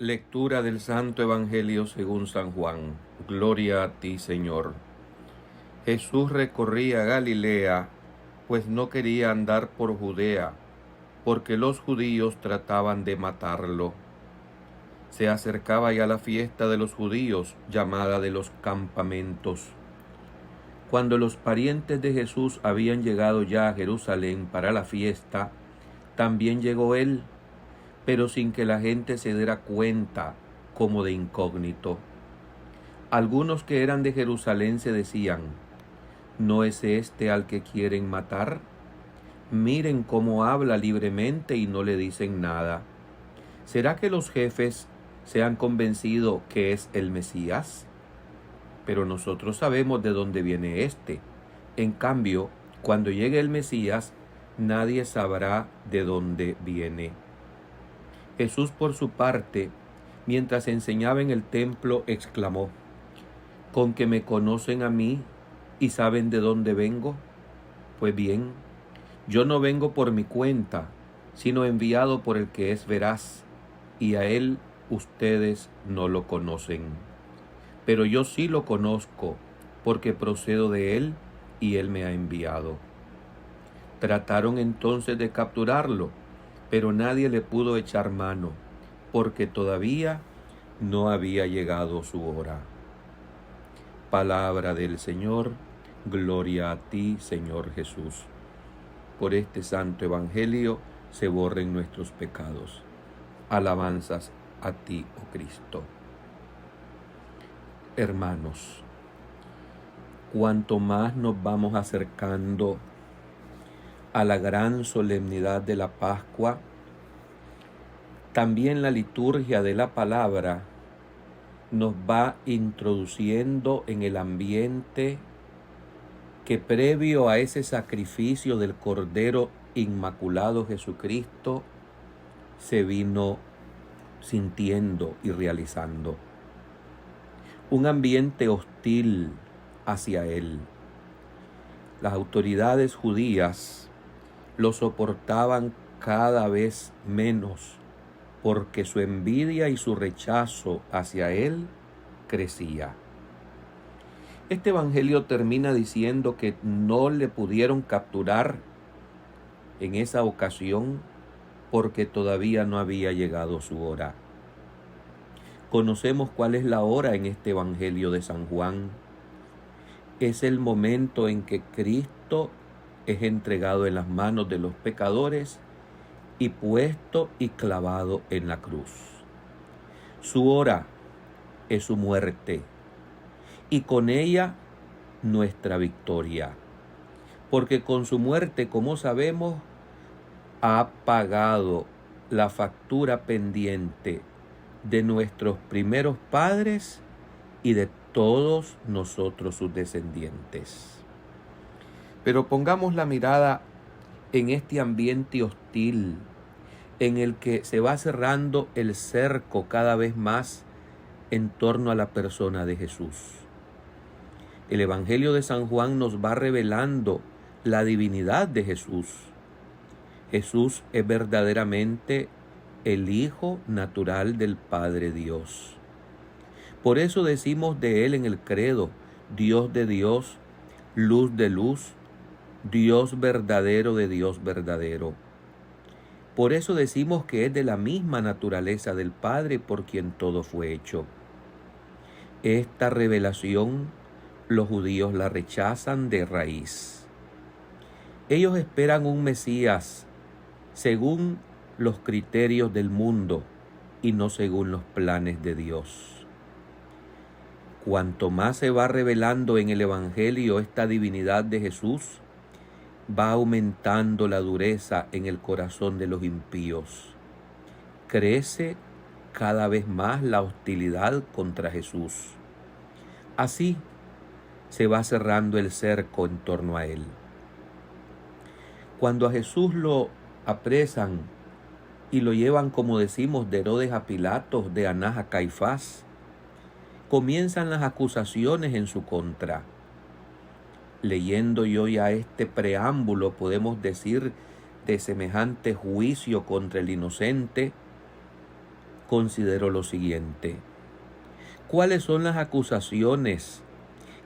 Lectura del Santo Evangelio según San Juan. Gloria a ti, Señor. Jesús recorría Galilea, pues no quería andar por Judea, porque los judíos trataban de matarlo. Se acercaba ya la fiesta de los judíos, llamada de los campamentos. Cuando los parientes de Jesús habían llegado ya a Jerusalén para la fiesta, también llegó él, pero sin que la gente se diera cuenta, como de incógnito. Algunos que eran de Jerusalén se decían: ¿no es este al que quieren matar? Miren cómo habla libremente y no le dicen nada. ¿Será que los jefes se han convencido que es el Mesías? Pero nosotros sabemos de dónde viene éste. En cambio, cuando llegue el Mesías, nadie sabrá de dónde viene. Jesús, por su parte, mientras enseñaba en el templo, exclamó: ¿con que me conocen a mí y saben de dónde vengo? Pues bien, yo no vengo por mi cuenta, sino enviado por el que es veraz, y a él ustedes no lo conocen. Pero yo sí lo conozco, porque procedo de él y él me ha enviado. Trataron entonces de capturarlo, pero nadie le pudo echar mano, porque todavía no había llegado su hora. Palabra del Señor, gloria a ti, Señor Jesús. Por este santo evangelio se borren nuestros pecados. Alabanzas a ti, oh Cristo. Hermanos, cuanto más nos vamos acercando a la gran solemnidad de la Pascua, también la liturgia de la palabra nos va introduciendo en el ambiente que previo a ese sacrificio del Cordero Inmaculado Jesucristo se vino sintiendo y realizando. Un ambiente hostil hacia él. Las autoridades judías lo soportaban cada vez menos, porque su envidia y su rechazo hacia él crecía. Este evangelio termina diciendo que no le pudieron capturar en esa ocasión porque todavía no había llegado su hora. Conocemos cuál es la hora en este evangelio de San Juan. Es el momento en que Cristo es entregado en las manos de los pecadores y puesto y clavado en la cruz. Su hora es su muerte y con ella nuestra victoria, porque con su muerte, como sabemos, ha pagado la factura pendiente de nuestros primeros padres y de todos nosotros sus descendientes. Pero pongamos la mirada en este ambiente hostil en el que se va cerrando el cerco cada vez más en torno a la persona de Jesús. El Evangelio de San Juan nos va revelando la divinidad de Jesús. Jesús es verdaderamente el Hijo natural del Padre Dios. Por eso decimos de él en el credo: Dios de Dios, luz de luz, Dios verdadero de Dios verdadero. Por eso decimos que es de la misma naturaleza del Padre por quien todo fue hecho. Esta revelación los judíos la rechazan de raíz. Ellos esperan un Mesías según los criterios del mundo y no según los planes de Dios. Cuanto más se va revelando en el Evangelio esta divinidad de Jesús, va aumentando la dureza en el corazón de los impíos. Crece cada vez más la hostilidad contra Jesús. Así se va cerrando el cerco en torno a él. Cuando a Jesús lo apresan y lo llevan, como decimos, de Herodes a Pilatos, de Anás a Caifás, comienzan las acusaciones en su contra. Leyendo yo ya este preámbulo, podemos decir, de semejante juicio contra el inocente, considero lo siguiente. ¿Cuáles son las acusaciones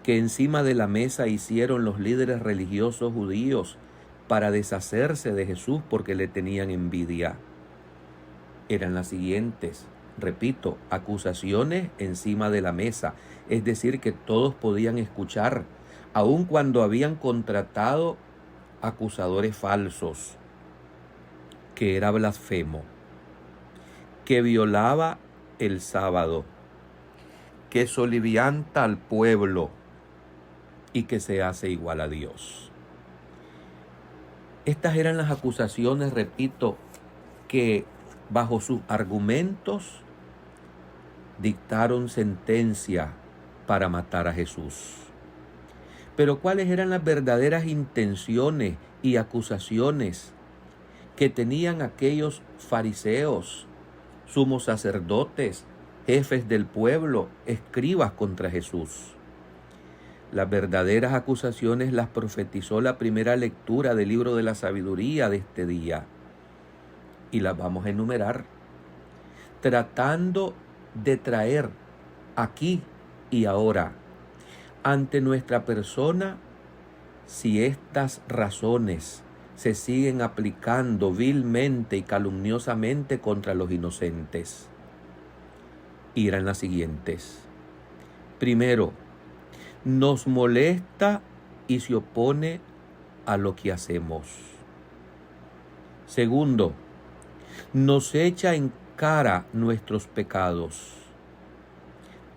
que encima de la mesa hicieron los líderes religiosos judíos para deshacerse de Jesús porque le tenían envidia? Eran las siguientes. Repito, acusaciones encima de la mesa, es decir, que todos podían escuchar, aun cuando habían contratado acusadores falsos, que era blasfemo, que violaba el sábado, que solivianta al pueblo y que se hace igual a Dios. Estas eran las acusaciones, repito, que bajo sus argumentos dictaron sentencia para matar a Jesús. Pero ¿cuáles eran las verdaderas intenciones y acusaciones que tenían aquellos fariseos, sumos sacerdotes, jefes del pueblo, escribas contra Jesús? Las verdaderas acusaciones las profetizó la primera lectura del libro de la sabiduría de este día. Y las vamos a enumerar, tratando de traer aquí y ahora ante nuestra persona si estas razones se siguen aplicando vilmente y calumniosamente contra los inocentes. Y eran las siguientes. Primero, nos molesta y se opone a lo que hacemos. Segundo, nos echa en cara nuestros pecados.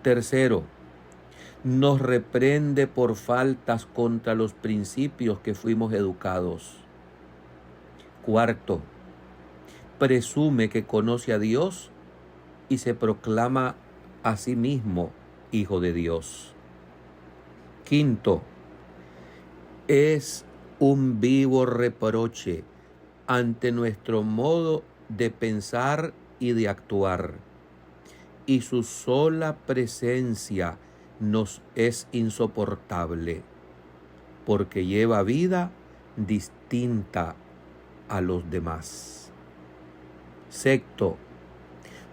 Tercero, nos reprende por faltas contra los principios que fuimos educados. Cuarto, presume que conoce a Dios y se proclama a sí mismo hijo de Dios. Quinto, es un vivo reproche ante nuestro modo de pensar y de actuar, y su sola presencia nos es insoportable, porque lleva vida distinta a los demás. Sexto,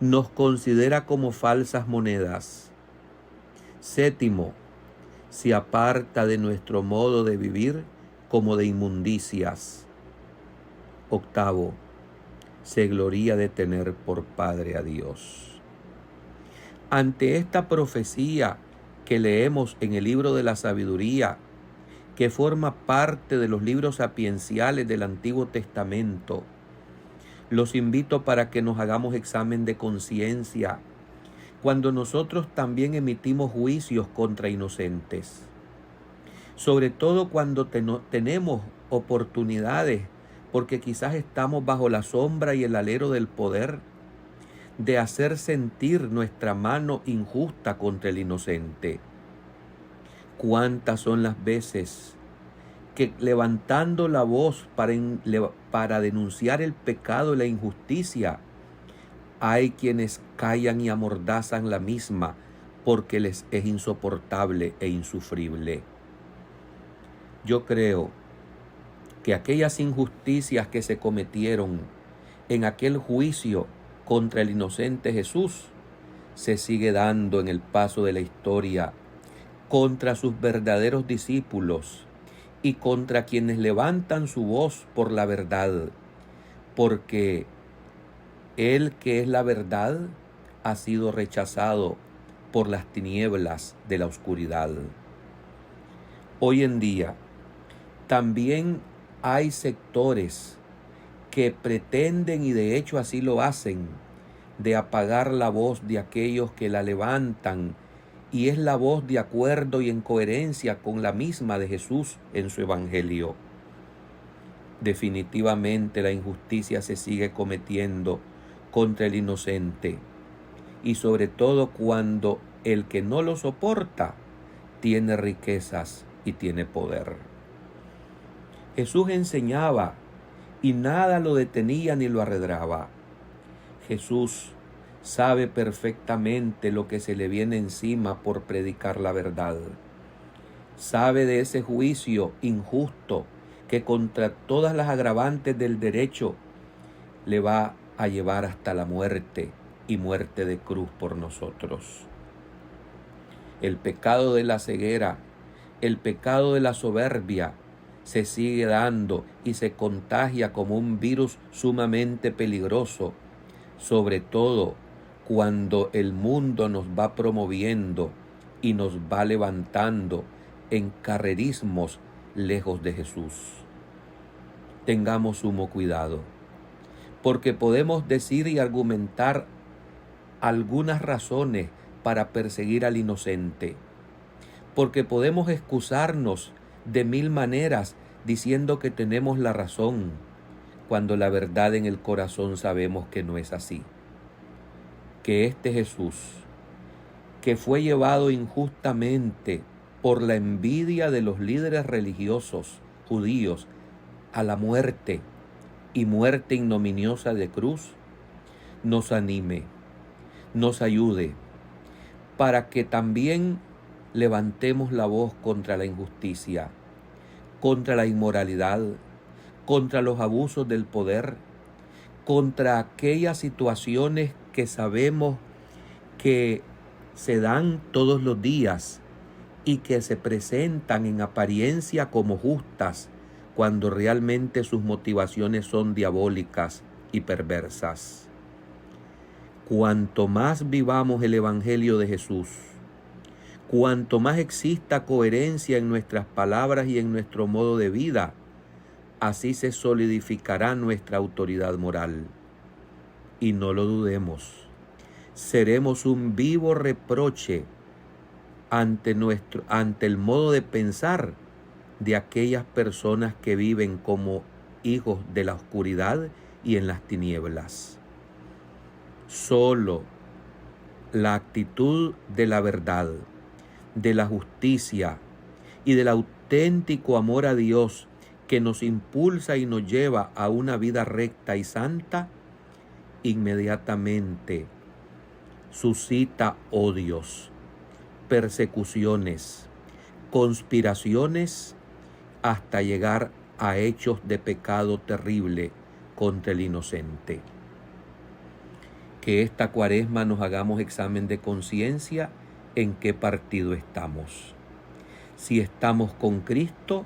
nos considera como falsas monedas. Séptimo, se aparta de nuestro modo de vivir como de inmundicias. Octavo, se gloría de tener por Padre a Dios. Ante esta profecía que leemos en el libro de la sabiduría, que forma parte de los libros sapienciales del Antiguo Testamento, los invito para que nos hagamos examen de conciencia cuando nosotros también emitimos juicios contra inocentes. Sobre todo cuando tenemos oportunidades, porque quizás estamos bajo la sombra y el alero del poder, de hacer sentir nuestra mano injusta contra el inocente. ¿Cuántas son las veces que levantando la voz para denunciar el pecado y la injusticia, hay quienes callan y amordazan la misma porque les es insoportable e insufrible? Yo creo que aquellas injusticias que se cometieron en aquel juicio contra el inocente Jesús se sigue dando en el paso de la historia contra sus verdaderos discípulos y contra quienes levantan su voz por la verdad, porque Él que es la verdad ha sido rechazado por las tinieblas de la oscuridad. Hoy en día también hay sectores que pretenden, y de hecho así lo hacen, de apagar la voz de aquellos que la levantan, y es la voz de acuerdo y en coherencia con la misma de Jesús en su evangelio. Definitivamente la injusticia se sigue cometiendo contra el inocente, y sobre todo cuando el que no lo soporta tiene riquezas y tiene poder. Jesús enseñaba y nada lo detenía ni lo arredraba. Jesús sabe perfectamente lo que se le viene encima por predicar la verdad. Sabe de ese juicio injusto que contra todas las agravantes del derecho le va a llevar hasta la muerte y muerte de cruz por nosotros. El pecado de la ceguera, el pecado de la soberbia, se sigue dando y se contagia como un virus sumamente peligroso, sobre todo cuando el mundo nos va promoviendo y nos va levantando en carrerismos lejos de Jesús. Tengamos sumo cuidado, porque podemos decir y argumentar algunas razones para perseguir al inocente, porque podemos excusarnos de mil maneras diciendo que tenemos la razón, cuando la verdad en el corazón sabemos que no es así. Que este Jesús, que fue llevado injustamente por la envidia de los líderes religiosos judíos a la muerte y muerte ignominiosa de cruz, nos anime, nos ayude, para que también levantemos la voz contra la injusticia, contra la inmoralidad, contra los abusos del poder, contra aquellas situaciones que sabemos que se dan todos los días y que se presentan en apariencia como justas, cuando realmente sus motivaciones son diabólicas y perversas. Cuanto más vivamos el Evangelio de Jesús, cuanto más exista coherencia en nuestras palabras y en nuestro modo de vida, así se solidificará nuestra autoridad moral. Y no lo dudemos, seremos un vivo reproche ante el modo de pensar de aquellas personas que viven como hijos de la oscuridad y en las tinieblas. Solo la actitud de la verdad, de la justicia y del auténtico amor a Dios que nos impulsa y nos lleva a una vida recta y santa, inmediatamente suscita odios, persecuciones, conspiraciones, hasta llegar a hechos de pecado terrible contra el inocente. Que esta Cuaresma nos hagamos examen de conciencia en qué partido estamos. Si estamos con Cristo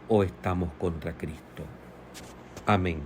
o estamos contra Cristo. Amén.